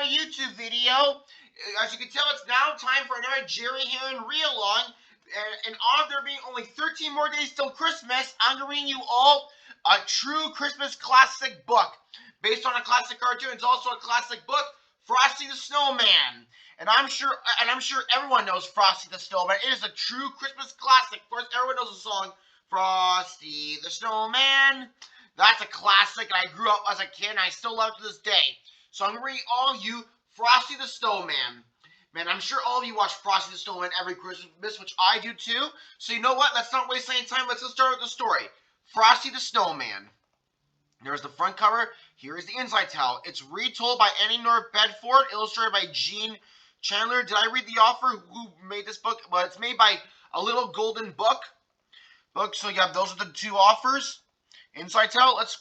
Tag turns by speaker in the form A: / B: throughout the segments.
A: another YouTube video. As you can tell, it's now time for another Jerry Heron read-along. In honor of there being only 13 more days till Christmas, I'm going to read you all a true Christmas classic book. Based on a classic cartoon, it's also a classic book, Frosty the Snowman. And I'm sure everyone knows Frosty the Snowman. It is a true Christmas classic. Of course, everyone knows the song, Frosty the Snowman. That's a classic, and I grew up as a kid, and I still love it to this day. So I'm going to read all of you Frosty the Snowman. Man, I'm sure all of you watch Frosty the Snowman every Christmas, which I do too. So you know what? Let's not waste any time. Let's just start with the story. Frosty the Snowman. There's the front cover. Here is the inside towel. It's retold by Annie North Bedford, illustrated by Gene Chandler. Did I read the author who made this book? Well, it's made by A Little Golden Book. So you have those are the two authors. Inside towel. Let's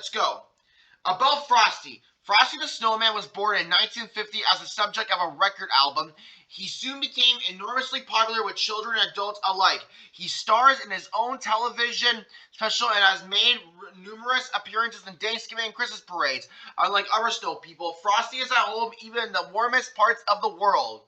A: go. About Frosty. Frosty the Snowman was born in 1950 as the subject of a record album. He soon became enormously popular with children and adults alike. He stars in his own television special and has made numerous appearances in Thanksgiving and Christmas parades. Unlike other snow people, Frosty is at home even in the warmest parts of the world.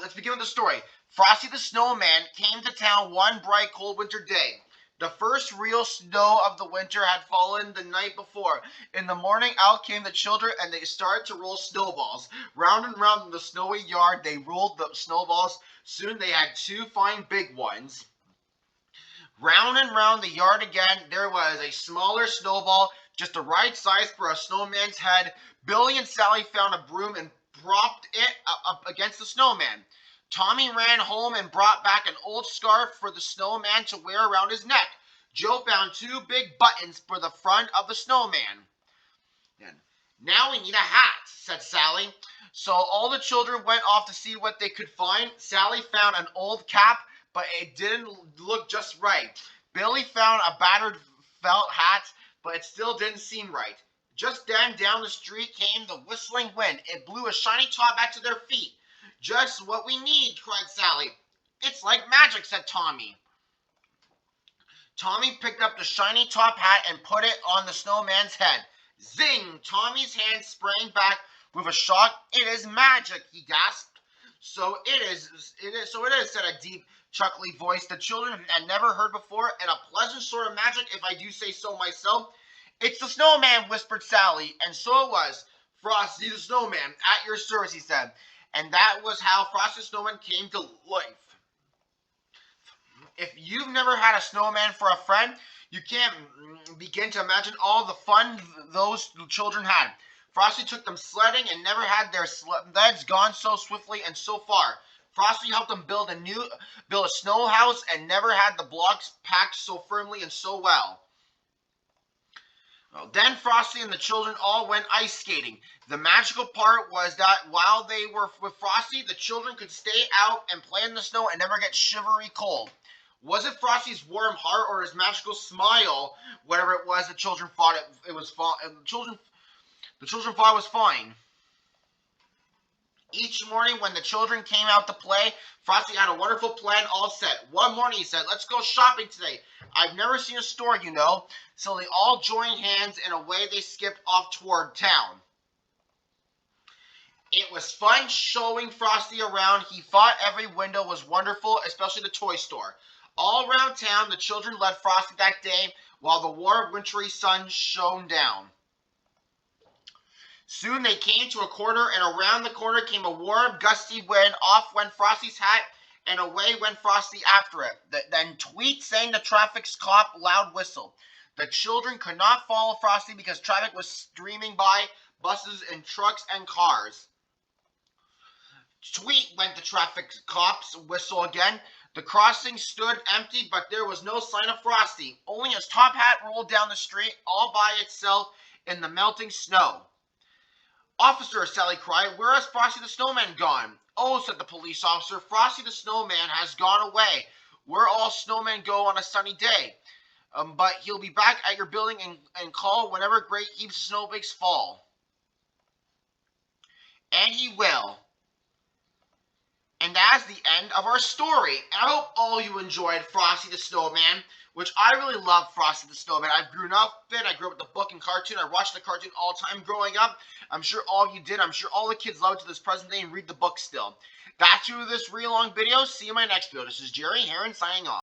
A: Let's begin with the story. Frosty the Snowman came to town one bright, cold winter day. The first real snow of the winter had fallen the night before. In the morning, out came the children, and they started to roll snowballs. Round and round in the snowy yard, they rolled the snowballs. Soon they had two fine big ones. Round and round the yard again, there was a smaller snowball, just the right size for a snowman's head. Billy and Sally found a broom and propped it up against the snowman. Tommy ran home and brought back an old scarf for the snowman to wear around his neck. Joe found two big buttons for the front of the snowman. Now we need a hat, said Sally. So all the children went off to see what they could find. Sally found an old cap, but it didn't look just right. Billy found a battered felt hat, but it still didn't seem right. Just then, down the street came the whistling wind. It blew a shiny top hat to their feet. Just what we need, cried Sally. It's like magic, said Tommy. Tommy picked up the shiny top hat and put it on the snowman's head. Zing! Tommy's hand sprang back with a shock. It is magic, he gasped. So it is, said a deep, chuckly voice the children had never heard before, and a pleasant sort of magic, if I do say so myself. It's the snowman, whispered Sally, and so it was. Frosty the Snowman, at your service, he said. And that was how Frosty the Snowman came to life. If you've never had a snowman for a friend, you can't begin to imagine all the fun those children had. Frosty took them sledding and never had their sleds gone so swiftly and so far. Frosty helped them build a snow house and never had the blocks packed so firmly and so well. Then Frosty and the children all went ice skating. The magical part was that while they were with Frosty, the children could stay out and play in the snow and never get shivery cold. Was it Frosty's warm heart or his magical smile? Whatever it was, the children thought it was fine. The children thought it was fine. Each morning when the children came out to play, Frosty had a wonderful plan all set. One morning he said, let's go shopping today. I've never seen a store, you know. So they all joined hands and away they skipped off toward town. It was fun showing Frosty around. He thought every window was wonderful, especially the toy store. All around town, the children led Frosty that day while the warm wintry sun shone down. Soon they came to a corner, and around the corner came a warm, gusty wind. Off went Frosty's hat, and away went Frosty after it. Then tweet sang the traffic cop loud whistle. The children could not follow Frosty because traffic was streaming by, buses and trucks and cars. Tweet went the traffic cop's whistle again. The crossing stood empty, but there was no sign of Frosty. Only his top hat rolled down the street all by itself in the melting snow. Officer, Sally cried, where has Frosty the Snowman gone? Oh, said the police officer, Frosty the Snowman has gone away. Where all snowmen go on a sunny day. But he'll be back at your building and call whenever great heaps of snowflakes fall. And he will. And that's the end of our story. And I hope all you enjoyed Frosty the Snowman, which I really love Frosty the Snowman. I've grown up with it. I grew up with the book and cartoon. I watched the cartoon all the time growing up. I'm sure all of you did. I'm sure all the kids love it to this present day and read the book still. That's it for this real long video. See you in my next video. This is Jerry Heron signing off.